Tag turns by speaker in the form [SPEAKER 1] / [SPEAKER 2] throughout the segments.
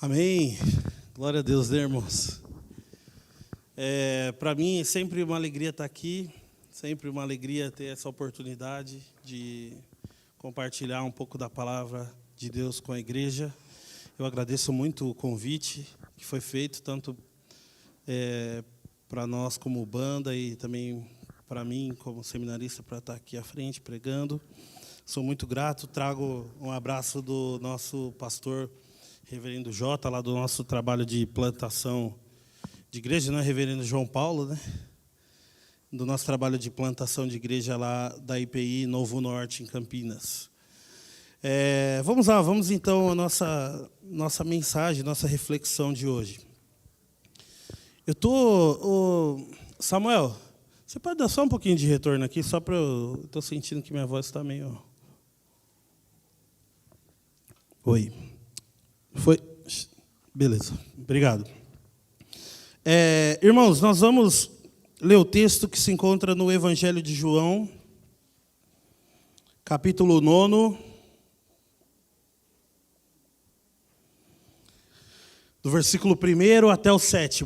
[SPEAKER 1] Amém. Glória a Deus, né, irmãos? Para mim é sempre uma alegria estar aqui, sempre uma alegria ter essa oportunidade de compartilhar um pouco da palavra de Deus com a igreja. Eu agradeço muito o convite que foi feito, tanto para nós como banda e também para mim como seminarista para estar aqui à frente pregando. Sou muito grato, trago um abraço do nosso pastor Reverendo Jota, lá do nosso trabalho de plantação de igreja, né? Reverendo João Paulo, né? Do nosso trabalho de plantação de igreja lá da IPI Novo Norte, em Campinas. Vamos lá, vamos então à nossa mensagem, nossa reflexão de hoje. Samuel, você pode dar só um pouquinho de retorno aqui, só para eu estou sentindo que minha voz está meio... Oi. Foi? Beleza, obrigado. Irmãos, nós vamos ler o texto que se encontra no Evangelho de João, capítulo 9, do versículo 1 até o 7.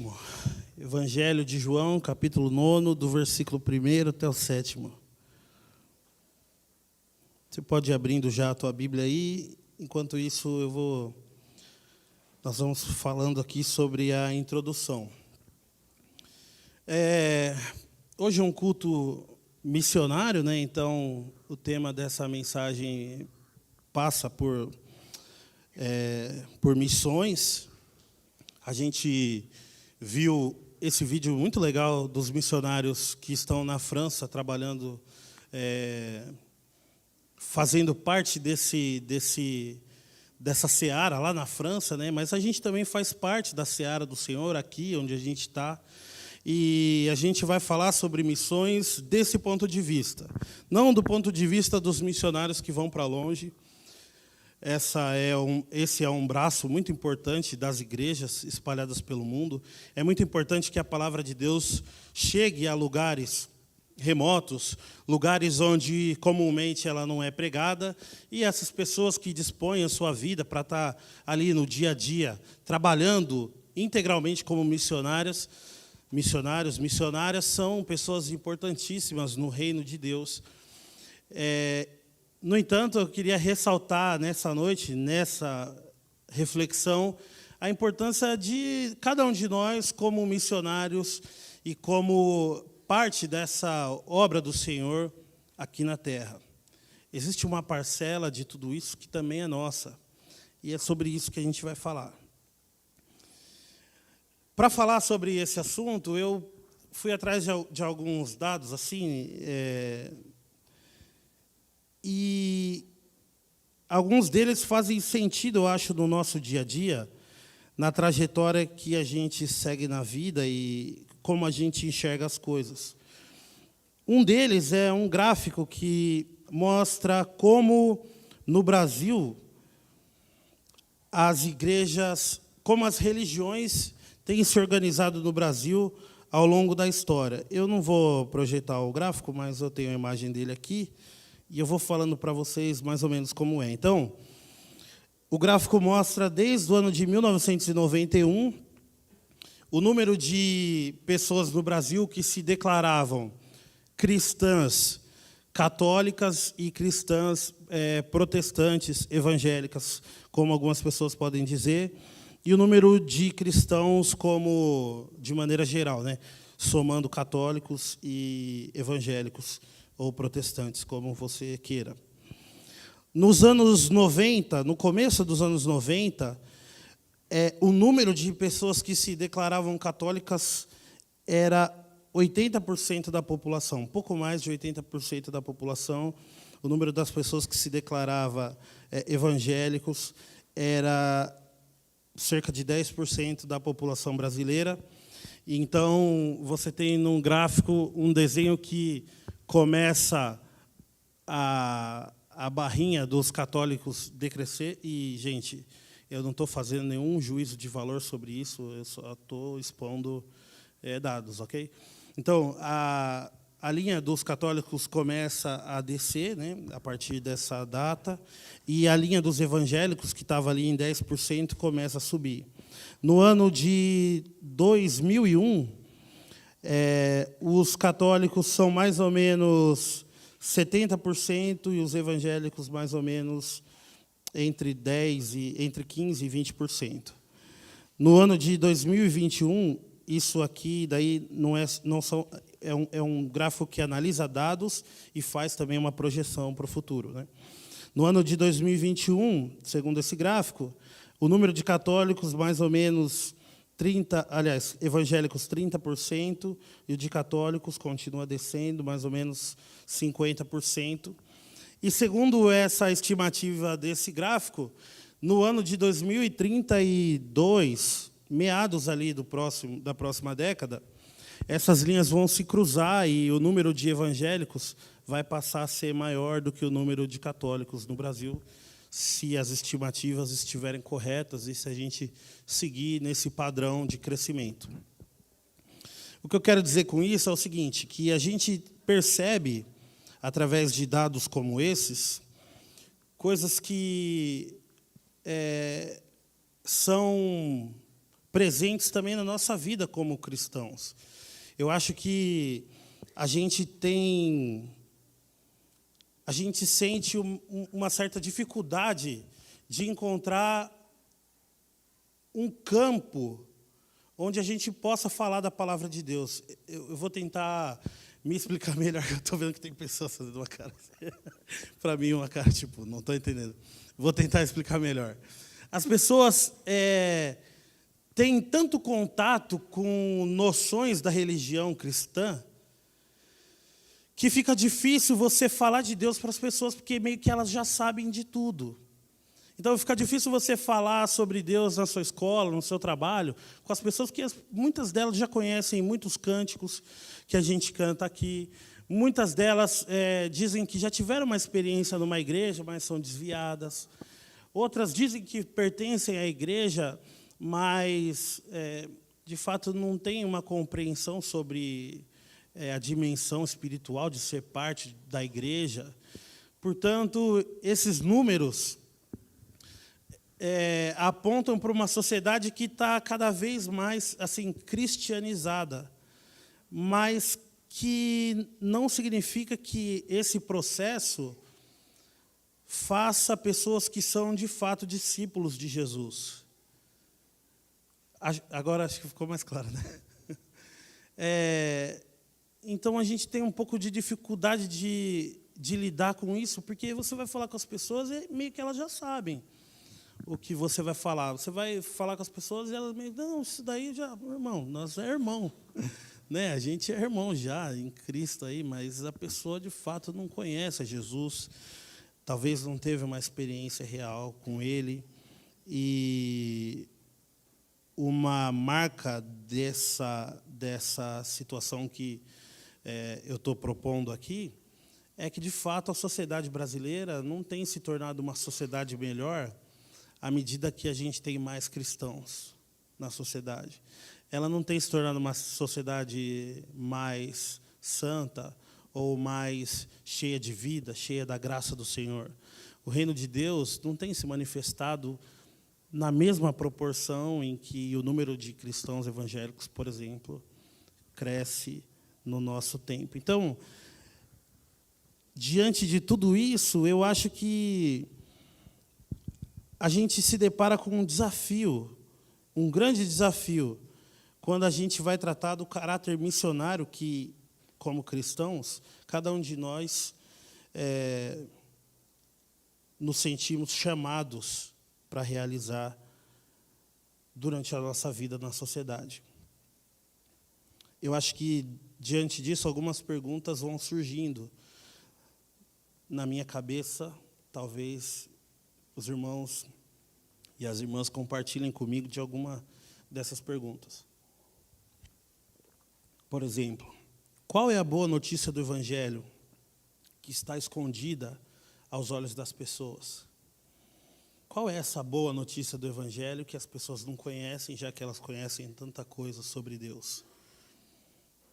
[SPEAKER 1] Evangelho de João, capítulo 9, do versículo 1 até o 7. Você pode ir abrindo já a tua Bíblia aí, enquanto isso nós vamos falando aqui sobre a introdução. Hoje é um culto missionário, né? Então o tema dessa mensagem passa por missões. A gente viu esse vídeo muito legal dos missionários que estão na França trabalhando, fazendo parte dessa seara lá na França, né? Mas a gente também faz parte da seara do Senhor aqui, onde a gente está. E a gente vai falar sobre missões desse ponto de vista. Não do ponto de vista dos missionários que vão para longe. Esse é um braço muito importante das igrejas espalhadas pelo mundo. É muito importante que a palavra de Deus chegue a lugares remotos, lugares onde comumente ela não é pregada, e essas pessoas que dispõem a sua vida para estar ali no dia a dia, trabalhando integralmente como missionárias, são pessoas importantíssimas no reino de Deus. No entanto, eu queria ressaltar nessa noite, nessa reflexão, a importância de cada um de nós como missionários e como parte dessa obra do Senhor aqui na terra. Existe uma parcela de tudo isso que também é nossa. E é sobre isso que a gente vai falar. Para falar sobre esse assunto, eu fui atrás de alguns dados, assim, e alguns deles fazem sentido, eu acho, no nosso dia a dia, na trajetória que a gente segue na vida e como a gente enxerga as coisas. Um deles é um gráfico que mostra como, no Brasil, as igrejas, como as religiões têm se organizado no Brasil ao longo da história. Eu não vou projetar o gráfico, mas eu tenho a imagem dele aqui, e eu vou falando para vocês mais ou menos como é. Então, o gráfico mostra, desde o ano de 1991, o número de pessoas no Brasil que se declaravam cristãs católicas e cristãs protestantes, evangélicas, como algumas pessoas podem dizer, e o número de cristãos como, de maneira geral, né, somando católicos e evangélicos, ou protestantes, como você queira. Nos anos 90, no começo dos anos 90, o número de pessoas que se declaravam católicas era 80% da população, um pouco mais de 80% da população. O número das pessoas que se declarava evangélicos era cerca de 10% da população brasileira. Então, você tem num gráfico um desenho que começa a barrinha dos católicos decrescer e, gente, eu não estou fazendo nenhum juízo de valor sobre isso, eu só estou expondo dados, ok? Então, a a linha dos católicos começa a descer, né, a partir dessa data, e a linha dos evangélicos, que estava ali em 10%, começa a subir. No ano de 2001, os católicos são mais ou menos 70% e os evangélicos mais ou menos entre 15% e 20%. No ano de 2021, isso aqui daí é um gráfico que analisa dados e faz também uma projeção para o futuro, né? No ano de 2021, segundo esse gráfico, o número de católicos mais ou menos evangélicos 30%, e o de católicos continua descendo, mais ou menos 50%. E segundo essa estimativa desse gráfico, no ano de 2032, meados ali da próxima década, essas linhas vão se cruzar e o número de evangélicos vai passar a ser maior do que o número de católicos no Brasil, se as estimativas estiverem corretas e se a gente seguir nesse padrão de crescimento. O que eu quero dizer com isso é o seguinte, que a gente percebe, através de dados como esses, coisas que são presentes também na nossa vida como cristãos. Eu acho que a gente sente uma certa dificuldade de encontrar um campo onde a gente possa falar da palavra de Deus. Eu vou tentar me explicar melhor. Eu estou vendo que tem pessoas fazendo uma cara para mim, uma cara tipo, não estou entendendo. Vou tentar explicar melhor. As pessoas têm tanto contato com noções da religião cristã que fica difícil você falar de Deus para as pessoas, porque meio que elas já sabem de tudo. Então, fica difícil você falar sobre Deus na sua escola, no seu trabalho, com as pessoas que muitas delas já conhecem muitos cânticos que a gente canta aqui. Muitas delas dizem que já tiveram uma experiência numa igreja, mas são desviadas. Outras dizem que pertencem à igreja, mas, de fato, não têm uma compreensão sobre a dimensão espiritual de ser parte da igreja. Portanto, esses números apontam para uma sociedade que está cada vez mais assim cristianizada, mas que não significa que esse processo faça pessoas que são, de fato, discípulos de Jesus. Agora acho que ficou mais claro, né? Então, a gente tem um pouco de dificuldade de lidar com isso, porque você vai falar com as pessoas e meio que elas já sabem o que você vai falar. Você vai falar com as pessoas e elas meio, não, isso daí já, irmão, nós é irmão. Né? A gente é irmão já em Cristo, aí, mas a pessoa, de fato, não conhece a Jesus, talvez não teve uma experiência real com Ele. E uma marca dessa situação que eu estou propondo aqui é que, de fato, a sociedade brasileira não tem se tornado uma sociedade melhor à medida que a gente tem mais cristãos na sociedade. Ela não tem se tornado uma sociedade mais santa ou mais cheia de vida, cheia da graça do Senhor. O reino de Deus não tem se manifestado na mesma proporção em que o número de cristãos evangélicos, por exemplo, cresce no nosso tempo. Então, diante de tudo isso, eu acho que a gente se depara com um desafio, um grande desafio, quando a gente vai tratar do caráter missionário que, como cristãos, cada um de nós nos sentimos chamados para realizar durante a nossa vida na sociedade. Eu acho que, diante disso, algumas perguntas vão surgindo na minha cabeça. Talvez os irmãos e as irmãs compartilhem comigo de alguma dessas perguntas. Por exemplo, qual é a boa notícia do Evangelho que está escondida aos olhos das pessoas? Qual é essa boa notícia do Evangelho que as pessoas não conhecem, já que elas conhecem tanta coisa sobre Deus?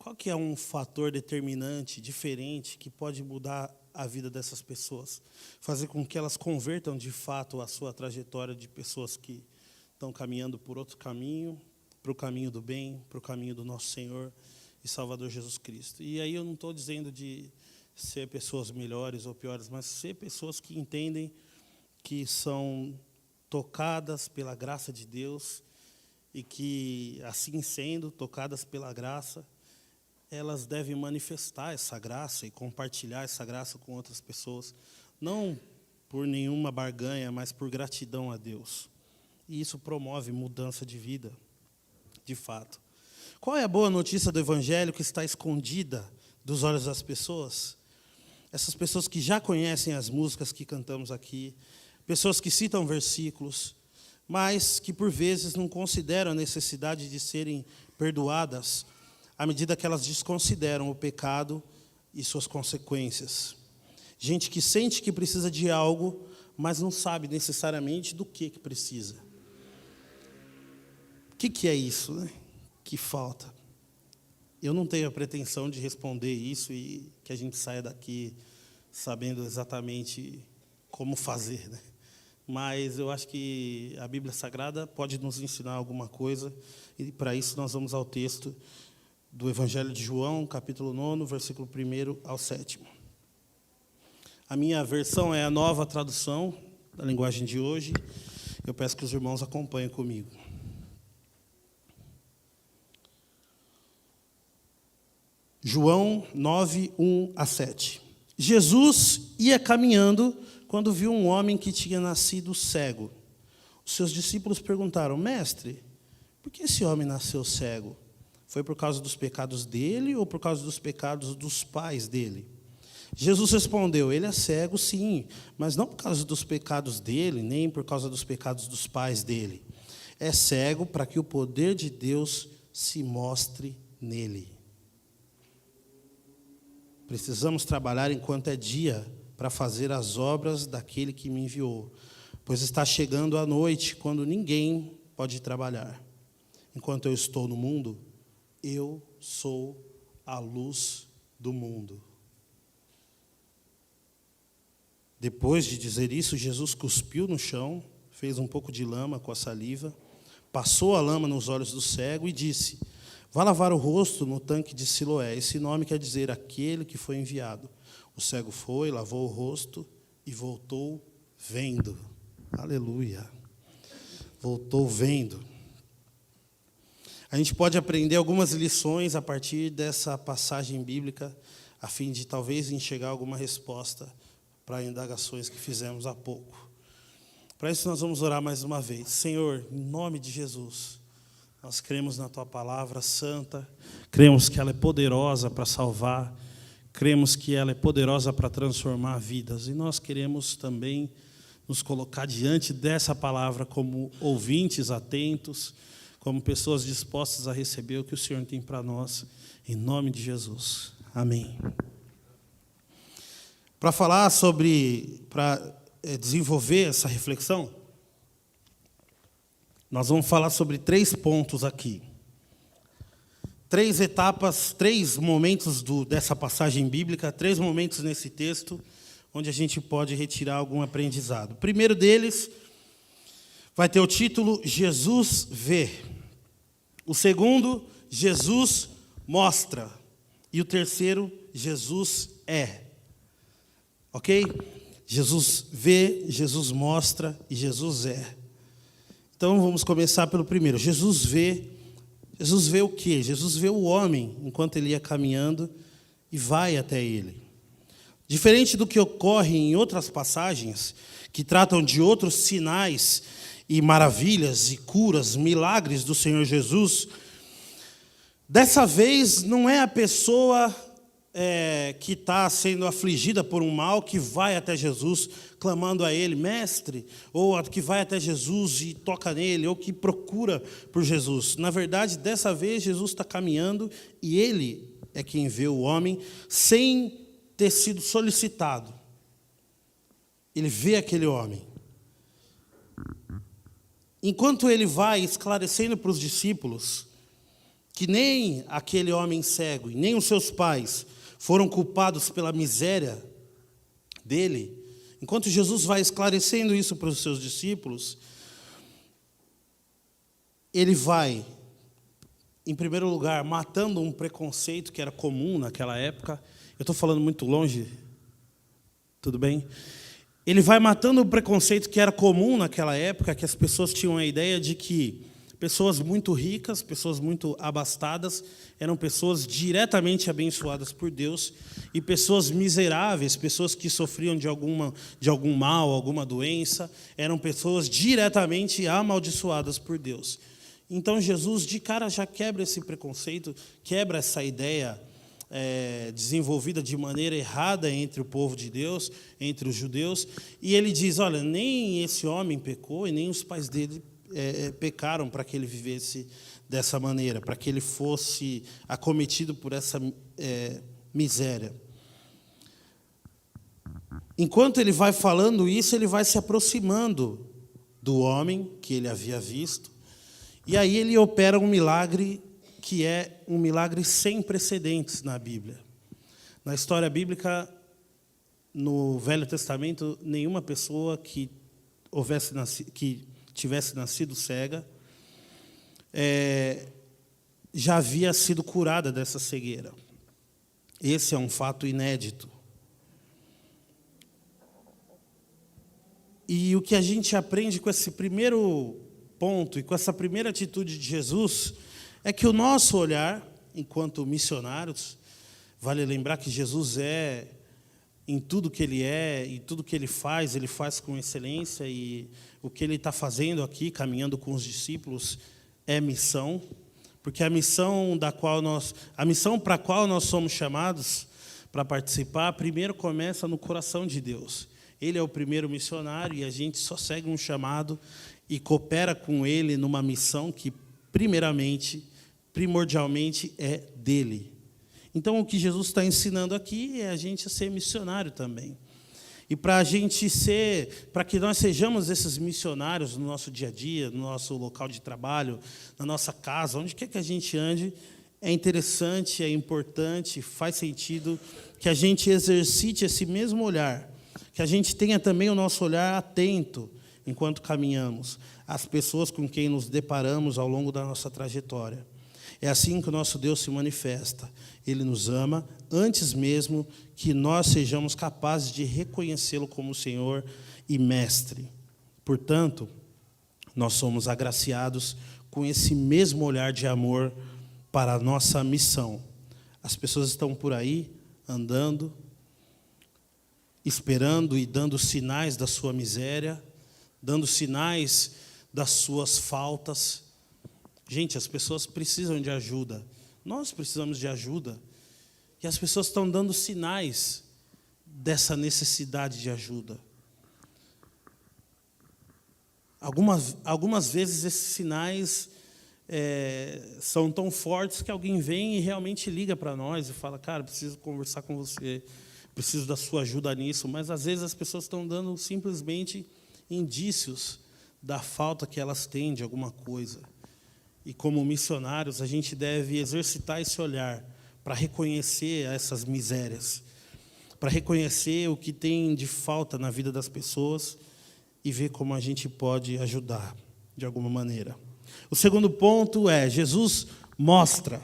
[SPEAKER 1] Qual que é um fator determinante, diferente, que pode mudar a vida dessas pessoas? Fazer com que elas convertam, de fato, a sua trajetória de pessoas que estão caminhando por outro caminho, para o caminho do bem, para o caminho do nosso Senhor e Salvador Jesus Cristo. E aí eu não estou dizendo de ser pessoas melhores ou piores, mas ser pessoas que entendem que são tocadas pela graça de Deus e que, assim sendo, tocadas pela graça, elas devem manifestar essa graça e compartilhar essa graça com outras pessoas, não por nenhuma barganha, mas por gratidão a Deus. E isso promove mudança de vida, de fato. Qual é a boa notícia do Evangelho que está escondida dos olhos das pessoas? Essas pessoas que já conhecem as músicas que cantamos aqui, pessoas que citam versículos, mas que por vezes não consideram a necessidade de serem perdoadas à medida que elas desconsideram o pecado e suas consequências. Gente que sente que precisa de algo, mas não sabe necessariamente do que precisa. O que é isso, né, que falta? Eu não tenho a pretensão de responder isso e que a gente saia daqui sabendo exatamente como fazer, né? Mas eu acho que a Bíblia Sagrada pode nos ensinar alguma coisa, e para isso nós vamos ao texto do Evangelho de João, capítulo 9, versículo 1 ao 7. A minha versão é a Nova Tradução da linguagem de hoje. Eu peço que os irmãos acompanhem comigo. João 9, 1 a 7. Jesus ia caminhando quando viu um homem que tinha nascido cego. Os seus discípulos perguntaram: Mestre, por que esse homem nasceu cego? Foi por causa dos pecados dele ou por causa dos pecados dos pais dele? Jesus respondeu: ele é cego, sim, mas não por causa dos pecados dele, nem por causa dos pecados dos pais dele. É cego para que o poder de Deus se mostre nele. Precisamos trabalhar enquanto é dia para fazer as obras daquele que me enviou, pois está chegando a noite, quando ninguém pode trabalhar. Enquanto eu estou no mundo, eu sou a luz do mundo. Depois de dizer isso, Jesus cuspiu no chão, fez um pouco de lama com a saliva, passou a lama nos olhos do cego e disse: vá lavar o rosto no tanque de Siloé. Esse nome quer dizer aquele que foi enviado. O cego foi, lavou o rosto e voltou vendo. Aleluia. Voltou vendo. A gente pode aprender algumas lições a partir dessa passagem bíblica, a fim de talvez enxergar alguma resposta para indagações que fizemos há pouco. Para isso nós vamos orar mais uma vez. Senhor, em nome de Jesus, nós cremos na Tua palavra santa, cremos que ela é poderosa para salvar, cremos que ela é poderosa para transformar vidas. E nós queremos também nos colocar diante dessa palavra como ouvintes atentos, como pessoas dispostas a receber o que o Senhor tem para nós, em nome de Jesus. Amém. Para desenvolver essa reflexão, nós vamos falar sobre 3 pontos aqui. 3 etapas, 3 momentos dessa passagem bíblica, 3 momentos nesse texto, onde a gente pode retirar algum aprendizado. O primeiro deles vai ter o título Jesus vê. O segundo, Jesus mostra. E o terceiro, Jesus é. Ok? Jesus vê, Jesus mostra e Jesus é. Então vamos começar pelo primeiro. Jesus vê o quê? Jesus vê o homem enquanto ele ia caminhando e vai até ele. Diferente do que ocorre em outras passagens, que tratam de outros sinais e maravilhas e curas, milagres do Senhor Jesus, dessa vez não é a pessoa que está sendo afligida por um mal que vai até Jesus, clamando a Ele, mestre, ou que vai até Jesus e toca nele, ou que procura por Jesus. Na verdade, dessa vez, Jesus está caminhando e Ele é quem vê o homem sem ter sido solicitado. Ele vê aquele homem. Enquanto Ele vai esclarecendo para os discípulos que nem aquele homem cego e nem os seus pais foram culpados pela miséria dele, enquanto Jesus vai esclarecendo isso para os seus discípulos, ele vai, em primeiro lugar, matando um preconceito que era comum naquela época. Eu estou falando muito longe, tudo bem? Ele vai matando o preconceito que era comum naquela época, que as pessoas tinham a ideia de que pessoas muito ricas, pessoas muito abastadas, eram pessoas diretamente abençoadas por Deus, e pessoas miseráveis, pessoas que sofriam de algum mal, alguma doença, eram pessoas diretamente amaldiçoadas por Deus. Então Jesus, de cara, já quebra esse preconceito, quebra essa ideia desenvolvida de maneira errada entre o povo de Deus, entre os judeus, e ele diz, olha, nem esse homem pecou e nem os pais dele pecaram para que ele vivesse dessa maneira, para que ele fosse acometido por essa miséria. Enquanto ele vai falando isso, ele vai se aproximando do homem que ele havia visto, e aí ele opera um milagre que é um milagre sem precedentes na Bíblia. Na história bíblica, no Velho Testamento, nenhuma pessoa que tivesse nascido cega já havia sido curada dessa cegueira. Esse é um fato inédito. E o que a gente aprende com esse primeiro ponto e com essa primeira atitude de Jesus é que o nosso olhar, enquanto missionários, vale lembrar que Jesus em tudo que ele e tudo que ele faz com excelência, e o que ele está fazendo aqui, caminhando com os discípulos, é missão, porque a missão para a qual nós somos chamados para participar, primeiro começa no coração de Deus. Ele é o primeiro missionário e a gente só segue um chamado e coopera com ele numa missão que, primordialmente, é dele. Então, o que Jesus está ensinando aqui é a gente a ser missionário também. E para que nós sejamos esses missionários no nosso dia a dia, no nosso local de trabalho, na nossa casa, onde quer que a gente ande, é interessante, é importante, faz sentido que a gente exercite esse mesmo olhar, que a gente tenha também o nosso olhar atento enquanto caminhamos, às pessoas com quem nos deparamos ao longo da nossa trajetória. É assim que o nosso Deus se manifesta. Ele nos ama antes mesmo que nós sejamos capazes de reconhecê-lo como Senhor e Mestre. Portanto, nós somos agraciados com esse mesmo olhar de amor para a nossa missão. As pessoas estão por aí, andando, esperando e dando sinais da sua miséria, dando sinais das suas faltas. Gente, as pessoas precisam de ajuda. Nós precisamos de ajuda. E as pessoas estão dando sinais dessa necessidade de ajuda. Algumas vezes esses sinais são tão fortes que alguém vem e realmente liga para nós e fala, cara, preciso conversar com você, preciso da sua ajuda nisso. Mas às vezes as pessoas estão dando simplesmente indícios da falta que elas têm de alguma coisa. E como missionários, a gente deve exercitar esse olhar para reconhecer essas misérias, para reconhecer o que tem de falta na vida das pessoas e ver como a gente pode ajudar de alguma maneira. O segundo ponto é, Jesus mostra.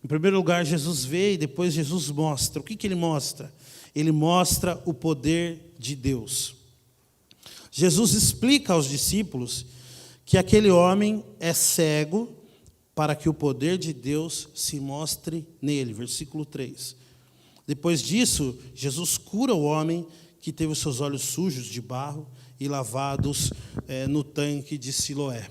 [SPEAKER 1] Em primeiro lugar, Jesus vê e depois Jesus mostra. O que ele mostra? Ele mostra o poder de Deus. Jesus explica aos discípulos que aquele homem é cego para que o poder de Deus se mostre nele. Versículo 3. Depois disso, Jesus cura o homem que teve os seus olhos sujos de barro e lavados no tanque de Siloé.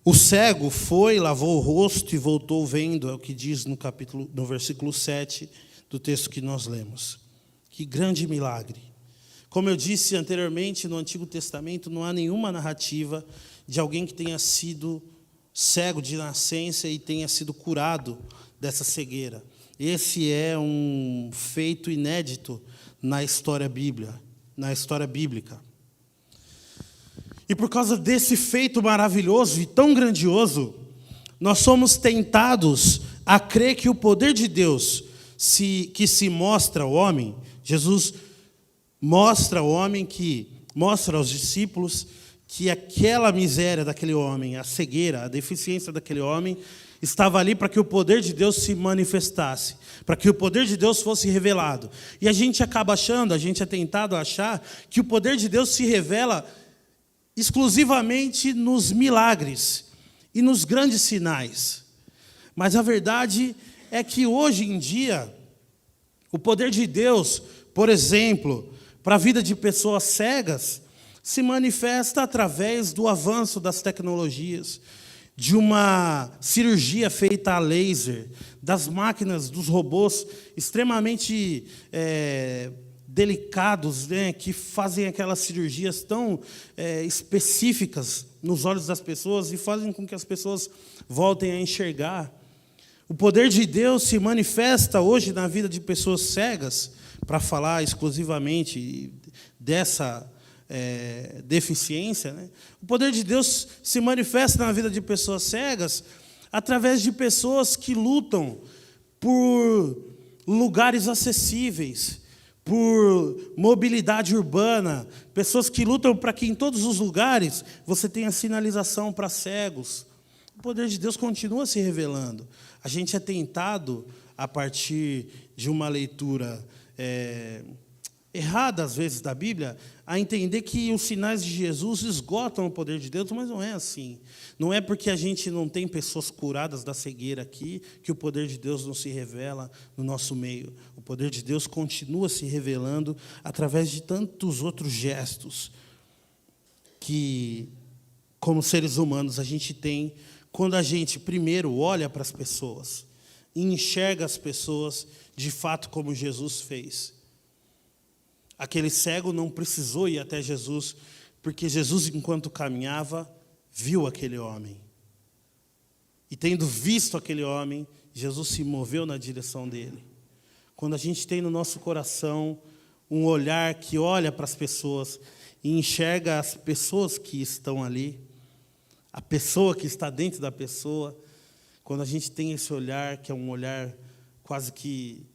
[SPEAKER 1] O cego foi, lavou o rosto e voltou vendo, é o que diz no versículo 7 do texto que nós lemos. Que grande milagre! Como eu disse anteriormente, no Antigo Testamento não há nenhuma narrativa de alguém que tenha sido cego de nascença e tenha sido curado dessa cegueira. Esse é um feito inédito na história bíblica. E por causa desse feito maravilhoso e tão grandioso, Nós somos tentados a crer que o poder de Deus que se mostra ao homem, Jesus mostra ao homem mostra aos discípulos que aquela miséria daquele homem, a cegueira, a deficiência daquele homem, estava ali para que o poder de Deus se manifestasse, para que o poder de Deus fosse revelado. E a gente acaba achando, a gente é tentado a achar que o poder de Deus se revela exclusivamente nos milagres e nos grandes sinais. Mas a verdade é que hoje em dia, o poder de Deus, por exemplo, para a vida de pessoas cegas, se manifesta através do avanço das tecnologias, de uma cirurgia feita a laser, das máquinas, dos robôs extremamente delicados, né, que fazem aquelas cirurgias tão específicas nos olhos das pessoas e fazem com que as pessoas voltem a enxergar. O poder de Deus se manifesta hoje na vida de pessoas cegas, para falar exclusivamente dessa deficiência, né? O poder de Deus se manifesta na vida de pessoas cegas através de pessoas que lutam por lugares acessíveis, por mobilidade urbana, pessoas que lutam para que em todos os lugares você tenha sinalização para cegos. O poder de Deus continua se revelando. A gente é tentado, a partir de uma leitura errada, às vezes, da Bíblia, a entender que os sinais de Jesus esgotam o poder de Deus, mas não é assim. Não é porque a gente não tem pessoas curadas da cegueira aqui que o poder de Deus não se revela no nosso meio. O poder de Deus continua se revelando através de tantos outros gestos que, como seres humanos, a gente tem quando a gente, primeiro, olha para as pessoas e enxerga as pessoas de fato como Jesus fez. Aquele cego não precisou ir até Jesus, porque Jesus, enquanto caminhava, viu aquele homem. E tendo visto aquele homem, Jesus se moveu na direção dele. Quando a gente tem no nosso coração um olhar que olha para as pessoas e enxerga as pessoas que estão ali, a pessoa que está dentro da pessoa, quando a gente tem esse olhar, que é um olhar quase que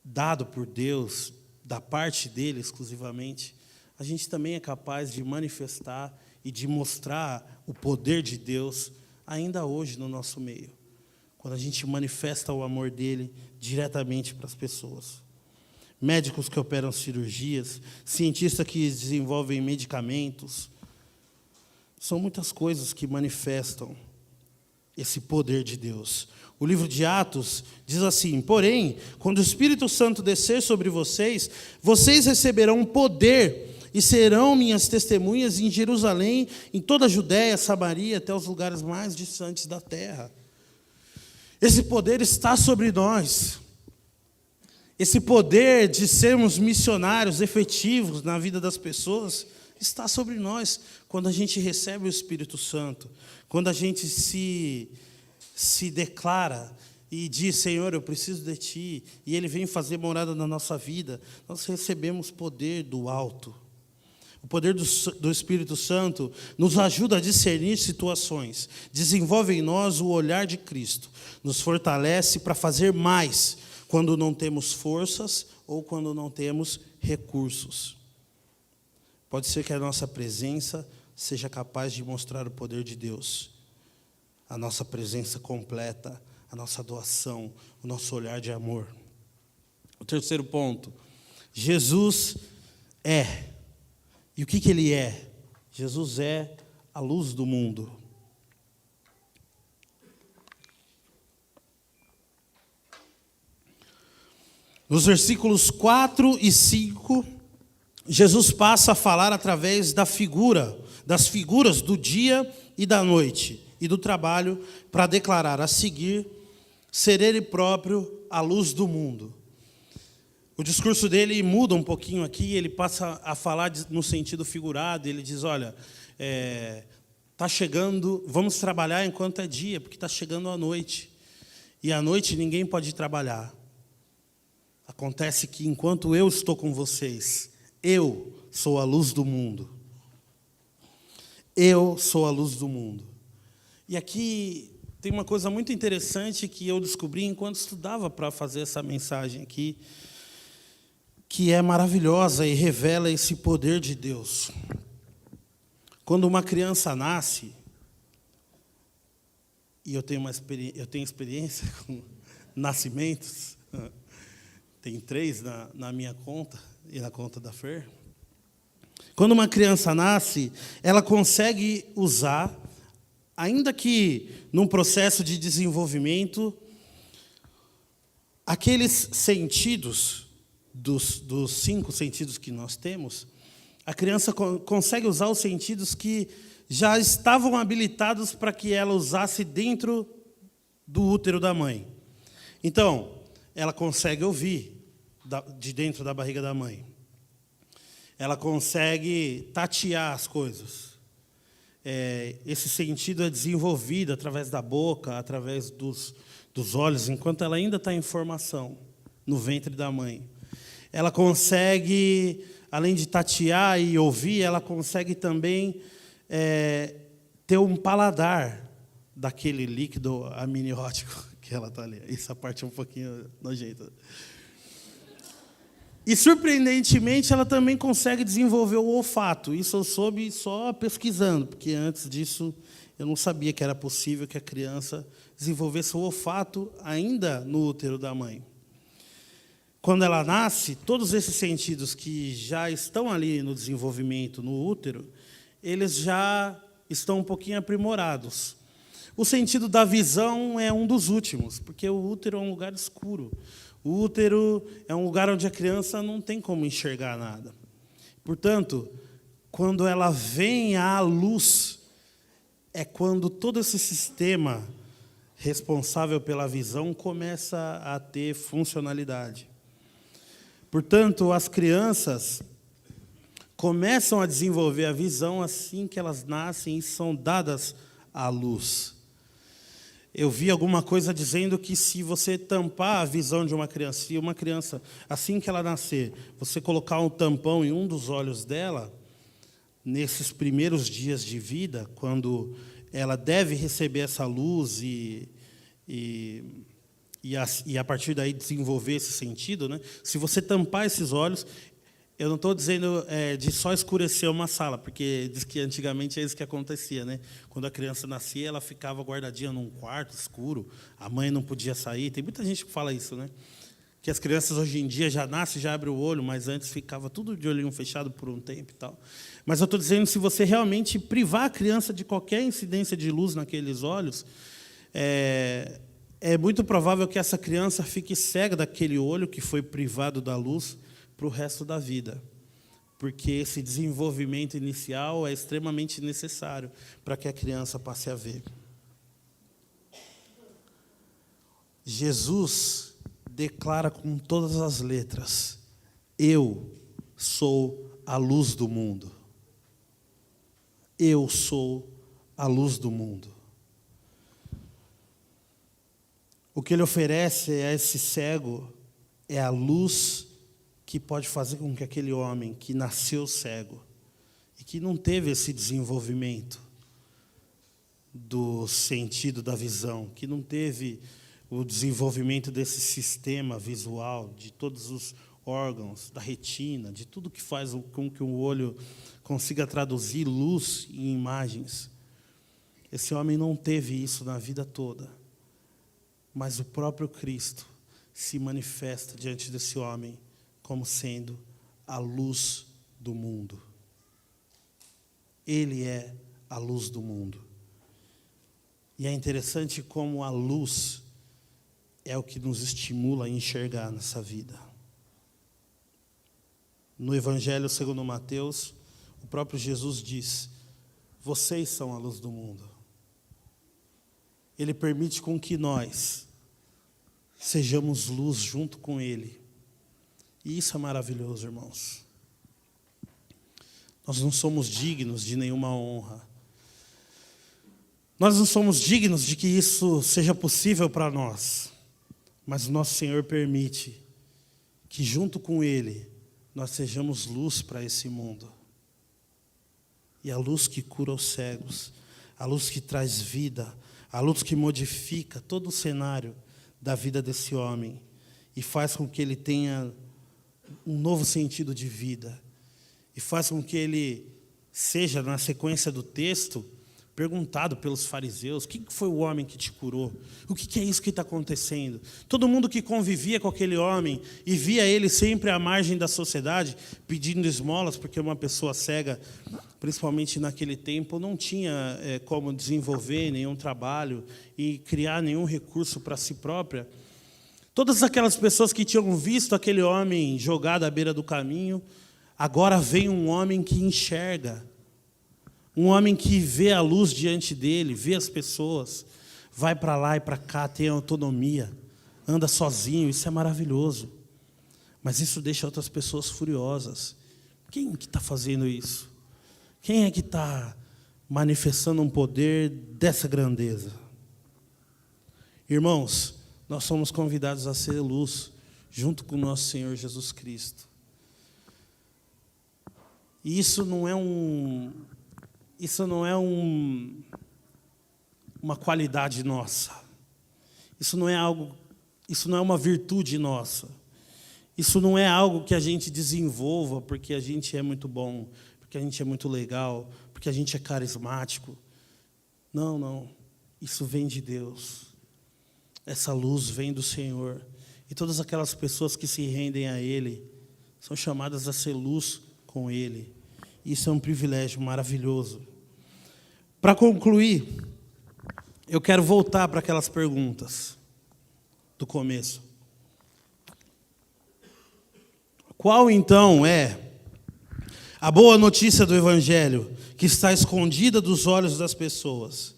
[SPEAKER 1] dado por Deus, da parte dele exclusivamente, a gente também é capaz de manifestar e de mostrar o poder de Deus ainda hoje no nosso meio, quando a gente manifesta o amor dele diretamente para as pessoas. Médicos que operam cirurgias, cientistas que desenvolvem medicamentos, são muitas coisas que manifestam esse poder de Deus. O livro de Atos diz assim: porém, quando o Espírito Santo descer sobre vocês, vocês receberão poder e serão minhas testemunhas em Jerusalém, em toda a Judéia, Samaria, até os lugares mais distantes da terra. Esse poder está sobre nós. Esse poder de sermos missionários efetivos na vida das pessoas está sobre nós quando a gente recebe o Espírito Santo, quando a gente se declara e diz: Senhor, eu preciso de Ti, e Ele vem fazer morada na nossa vida. Nós recebemos poder do alto. O poder do Espírito Santo nos ajuda a discernir situações, desenvolve em nós o olhar de Cristo, nos fortalece para fazer mais quando não temos forças ou quando não temos recursos. Pode ser que a nossa presença seja capaz de mostrar o poder de Deus. A nossa presença completa, a nossa doação, o nosso olhar de amor. O terceiro ponto, Jesus é. E o que Ele é? Jesus é a luz do mundo. Nos versículos 4 e 5, Jesus passa a falar através das figuras do dia e da noite e do trabalho, para declarar a seguir ser Ele próprio a luz do mundo. O discurso dele muda um pouquinho aqui, ele passa a falar no sentido figurado, ele diz: olha, está chegando, vamos trabalhar enquanto é dia, porque está chegando a noite. E à noite ninguém pode trabalhar. Acontece que enquanto eu estou com vocês, eu sou a luz do mundo. Eu sou a luz do mundo. E aqui tem uma coisa muito interessante que eu descobri enquanto estudava para fazer essa mensagem aqui, que é maravilhosa e revela esse poder de Deus. Quando uma criança nasce, e eu tenho experiência com nascimentos, tem 3 na minha conta e na conta da Fer. Quando uma criança nasce, ela consegue usar, ainda que num processo de desenvolvimento, aqueles sentidos, dos 5 sentidos que nós temos, a criança consegue usar os sentidos que já estavam habilitados para que ela usasse dentro do útero da mãe. Então, ela consegue ouvir de dentro da barriga da mãe. Ela consegue tatear as coisas. Esse sentido é desenvolvido através da boca, através dos olhos, enquanto ela ainda está em formação no ventre da mãe. Ela consegue, além de tatear e ouvir, ela consegue também ter um paladar daquele líquido amniótico que ela está ali. Essa parte é um pouquinho nojenta. E, surpreendentemente, ela também consegue desenvolver o olfato. Isso eu soube só pesquisando, porque antes disso eu não sabia que era possível que a criança desenvolvesse o olfato ainda no útero da mãe. Quando ela nasce, todos esses sentidos que já estão ali no desenvolvimento, no útero, eles já estão um pouquinho aprimorados. O sentido da visão é um dos últimos, porque o útero é um lugar escuro. O útero é um lugar onde a criança não tem como enxergar nada. Portanto, quando ela vem à luz, é quando todo esse sistema responsável pela visão começa a ter funcionalidade. Portanto, as crianças começam a desenvolver a visão assim que elas nascem e são dadas à luz. Eu vi alguma coisa dizendo que se você tampar a visão de uma criança, e uma criança, assim que ela nascer, você colocar um tampão em um dos olhos dela, nesses primeiros dias de vida, quando ela deve receber essa luz e a partir daí desenvolver esse sentido, né? Se você tampar esses olhos, eu não estou dizendo de só escurecer uma sala, porque diz que antigamente é isso que acontecia, né? Quando a criança nascia, ela ficava guardadinha num quarto escuro, a mãe não podia sair. Tem muita gente que fala isso, né? Que as crianças hoje em dia já nascem, já abrem o olho, mas antes ficava tudo de olhinho fechado por um tempo e tal. Mas eu estou dizendo, se você realmente privar a criança de qualquer incidência de luz naqueles olhos, é muito provável que essa criança fique cega daquele olho que foi privado da luz para o resto da vida, porque esse desenvolvimento inicial é extremamente necessário para que a criança passe a ver. Jesus declara com todas as letras: eu sou a luz do mundo. Eu sou a luz do mundo. O que ele oferece a esse cego é a luz que pode fazer com que aquele homem que nasceu cego e que não teve esse desenvolvimento do sentido da visão, que não teve o desenvolvimento desse sistema visual, de todos os órgãos, da retina, de tudo que faz com que o olho consiga traduzir luz em imagens. Esse homem não teve isso na vida toda, mas o próprio Cristo se manifesta diante desse homem como sendo a luz do mundo. Ele é a luz do mundo. E é interessante como a luz é o que nos estimula a enxergar nessa vida. No Evangelho segundo Mateus, o próprio Jesus diz: vocês são a luz do mundo. Ele permite com que nós sejamos luz junto com Ele. E isso é maravilhoso, irmãos. Nós não somos dignos de nenhuma honra. Nós não somos dignos de que isso seja possível para nós. Mas o nosso Senhor permite que junto com Ele nós sejamos luz para esse mundo. E a luz que cura os cegos, a luz que traz vida, a luz que modifica todo o cenário da vida desse homem e faz com que ele tenha um novo sentido de vida e faz com que ele seja, na sequência do texto, perguntado pelos fariseus: o que foi o homem que te curou? O que é isso que está acontecendo? Todo mundo que convivia com aquele homem e via ele sempre à margem da sociedade, pedindo esmolas, porque uma pessoa cega, principalmente naquele tempo, não tinha como desenvolver nenhum trabalho e criar nenhum recurso para si própria. Todas aquelas pessoas que tinham visto aquele homem jogado à beira do caminho, agora vem um homem que enxerga, um homem que vê a luz diante dele, vê as pessoas, vai para lá e para cá, tem autonomia, anda sozinho, isso é maravilhoso. Mas isso deixa outras pessoas furiosas. Quem que está fazendo isso? Quem é que está manifestando um poder dessa grandeza? Irmãos, nós somos convidados a ser luz, junto com o nosso Senhor Jesus Cristo. E isso não é uma qualidade nossa. Isso não é uma virtude nossa. Isso não é algo que a gente desenvolva porque a gente é muito bom, porque a gente é muito legal, porque a gente é carismático. Não, não. Isso vem de Deus. Essa luz vem do Senhor. E todas aquelas pessoas que se rendem a Ele são chamadas a ser luz com Ele. Isso é um privilégio maravilhoso. Para concluir, eu quero voltar para aquelas perguntas do começo. Qual, então, é a boa notícia do Evangelho que está escondida dos olhos das pessoas?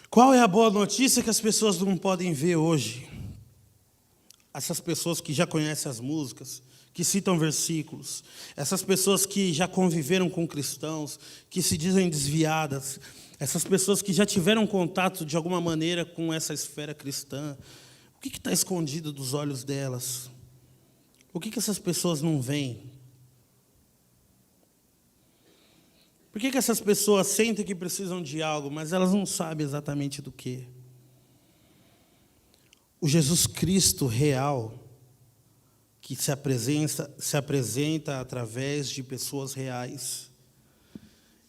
[SPEAKER 1] Qual é a boa notícia que as pessoas não podem ver hoje? Essas pessoas que já conhecem as músicas, que citam versículos, essas pessoas que já conviveram com cristãos, que se dizem desviadas, essas pessoas que já tiveram contato de alguma maneira com essa esfera cristã, o que está escondido dos olhos delas? O que essas pessoas não veem? Por que essas pessoas sentem que precisam de algo, mas elas não sabem exatamente do quê? O Jesus Cristo real, que se apresenta através de pessoas reais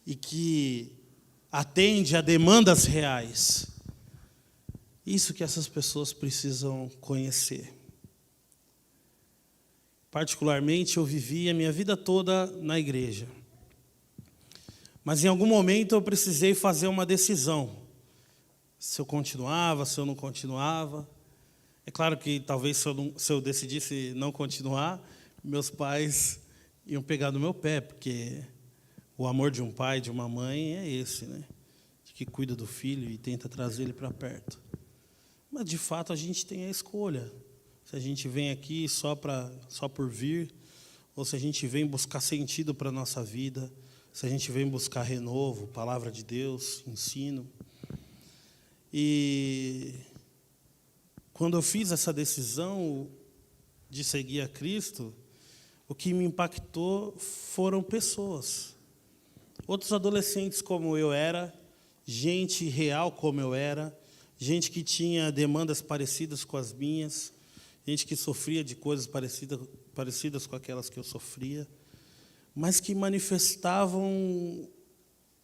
[SPEAKER 1] e que atende a demandas reais. Isso que essas pessoas precisam conhecer. Particularmente, eu vivi a minha vida toda na igreja. Mas em algum momento eu precisei fazer uma decisão. Se eu continuava, se eu não continuava. É claro que talvez se eu decidisse não continuar, meus pais iam pegar no meu pé, porque o amor de um pai e de uma mãe é esse, né? De que cuida do filho e tenta trazer ele para perto. Mas, de fato, a gente tem a escolha. Se a gente vem aqui só por vir, ou se a gente vem buscar sentido para a nossa vida, se a gente vem buscar renovo, palavra de Deus, ensino. E quando eu fiz essa decisão de seguir a Cristo, o que me impactou foram pessoas. Outros adolescentes como eu era, gente real como eu era, gente que tinha demandas parecidas com as minhas, gente que sofria de coisas parecidas com aquelas que eu sofria, mas que manifestavam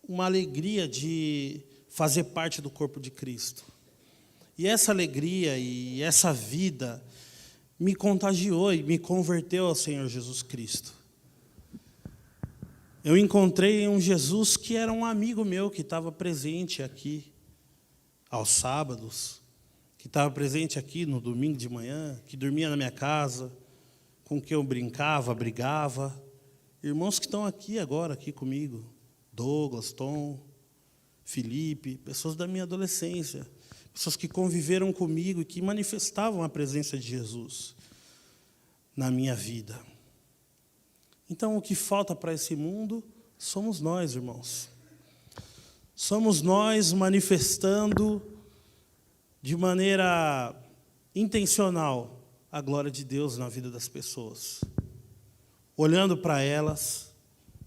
[SPEAKER 1] uma alegria de fazer parte do corpo de Cristo. E essa alegria e essa vida me contagiou e me converteu ao Senhor Jesus Cristo. Eu encontrei um Jesus que era um amigo meu, que estava presente aqui aos sábados, que estava presente aqui no domingo de manhã, que dormia na minha casa, com quem eu brincava, brigava. Irmãos que estão aqui agora, aqui comigo, Douglas, Tom, Felipe, pessoas da minha adolescência, pessoas que conviveram comigo e que manifestavam a presença de Jesus na minha vida. Então, o que falta para esse mundo somos nós, irmãos. Somos nós manifestando de maneira intencional a glória de Deus na vida das pessoas. Olhando para elas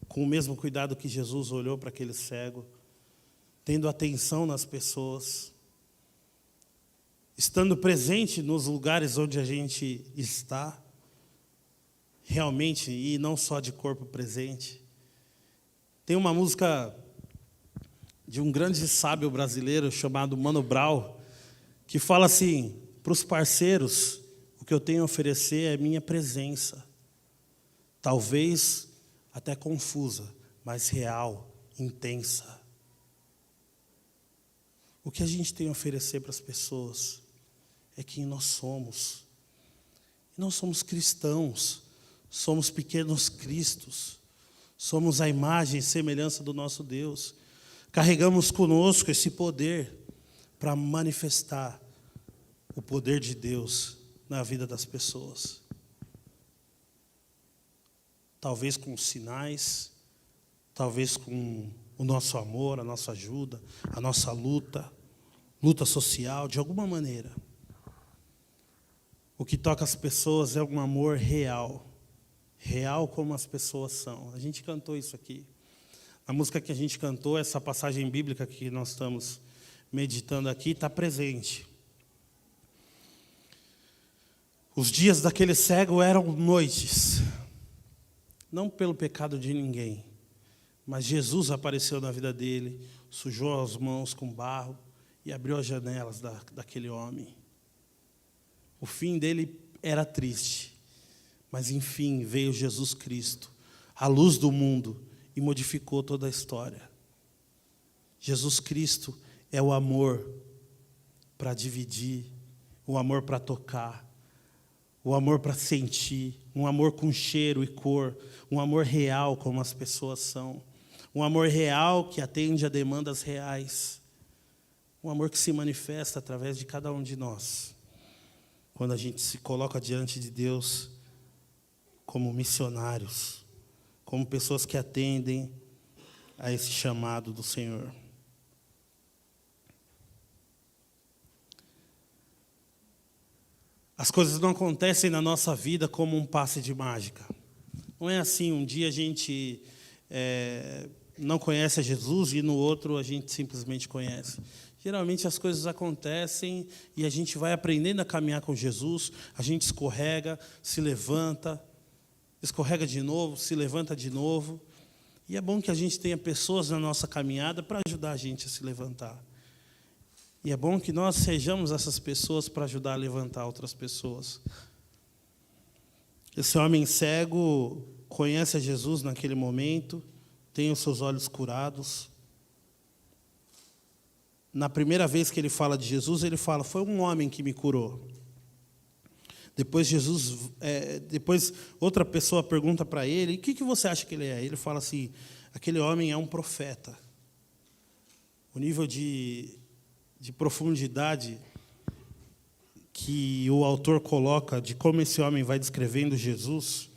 [SPEAKER 1] com o mesmo cuidado que Jesus olhou para aquele cego, tendo atenção nas pessoas, estando presente nos lugares onde a gente está, realmente, e não só de corpo presente. Tem uma música de um grande sábio brasileiro chamado Mano Brown, que fala assim: para os parceiros, o que eu tenho a oferecer é minha presença. Talvez até confusa, mas real, intensa. O que a gente tem a oferecer para as pessoas é quem nós somos. E nós somos cristãos, somos pequenos cristos, somos a imagem e semelhança do nosso Deus. Carregamos conosco esse poder para manifestar o poder de Deus na vida das pessoas. Talvez com sinais, talvez com o nosso amor, a nossa ajuda, a nossa luta social, de alguma maneira. O que toca as pessoas é um amor real, real como as pessoas são. A gente cantou isso aqui. A música que a gente cantou, essa passagem bíblica que nós estamos meditando aqui, está presente. Os dias daquele cego eram noites, não pelo pecado de ninguém, mas Jesus apareceu na vida dele, sujou as mãos com barro e abriu as janelas daquele homem. O fim dele era triste, mas enfim veio Jesus Cristo, a luz do mundo, e modificou toda a história. Jesus Cristo é o amor para dividir, o amor para tocar, o amor para sentir, um amor com cheiro e cor, um amor real como as pessoas são, um amor real que atende a demandas reais, um amor que se manifesta através de cada um de nós, quando a gente se coloca diante de Deus como missionários, como pessoas que atendem a esse chamado do Senhor. As coisas não acontecem na nossa vida como um passe de mágica. Não é assim, um dia a gente não conhece a Jesus e no outro a gente simplesmente conhece. Geralmente as coisas acontecem e a gente vai aprendendo a caminhar com Jesus, a gente escorrega, se levanta, escorrega de novo, se levanta de novo. E é bom que a gente tenha pessoas na nossa caminhada para ajudar a gente a se levantar. E é bom que nós sejamos essas pessoas para ajudar a levantar outras pessoas. Esse homem cego conhece a Jesus naquele momento, tem os seus olhos curados. Na primeira vez que ele fala de Jesus, ele fala: foi um homem que me curou. Depois depois outra pessoa pergunta para ele: o que você acha que ele é? Ele fala assim: aquele homem é um profeta. O nível de profundidade que o autor coloca de como esse homem vai descrevendo Jesus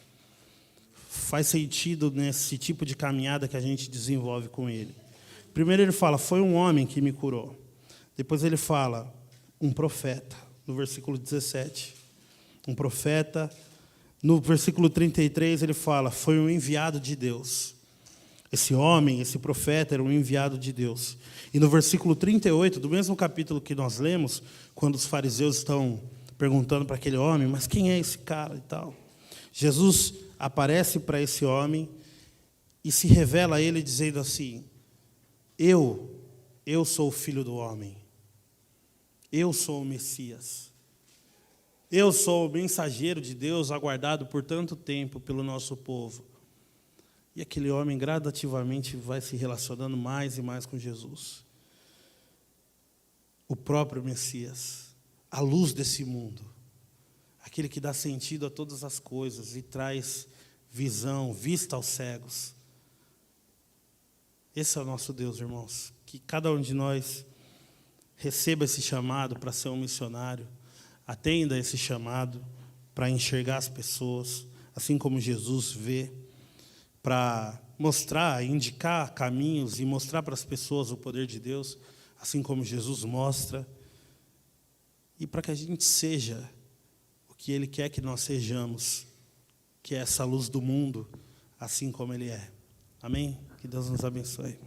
[SPEAKER 1] faz sentido nesse tipo de caminhada que a gente desenvolve com ele. Primeiro ele fala: foi um homem que me curou. Depois ele fala: um profeta, no versículo 17. Um profeta. No versículo 33 ele fala: foi um enviado de Deus. Esse homem, esse profeta, era um enviado de Deus. E no versículo 38, do mesmo capítulo que nós lemos, quando os fariseus estão perguntando para aquele homem: mas quem é esse cara e tal? Jesus aparece para esse homem e se revela a ele dizendo assim: eu sou o Filho do Homem. Eu sou o Messias. Eu sou o mensageiro de Deus aguardado por tanto tempo pelo nosso povo. E aquele homem gradativamente vai se relacionando mais e mais com Jesus. O próprio Messias, a luz desse mundo, aquele que dá sentido a todas as coisas e traz visão, vista aos cegos. Esse é o nosso Deus, irmãos. Que cada um de nós receba esse chamado para ser um missionário, atenda esse chamado para enxergar as pessoas, assim como Jesus vê, para mostrar, indicar caminhos e mostrar para as pessoas o poder de Deus, assim como Jesus mostra, e para que a gente seja o que Ele quer que nós sejamos, que é essa luz do mundo, assim como Ele é. Amém? Que Deus nos abençoe.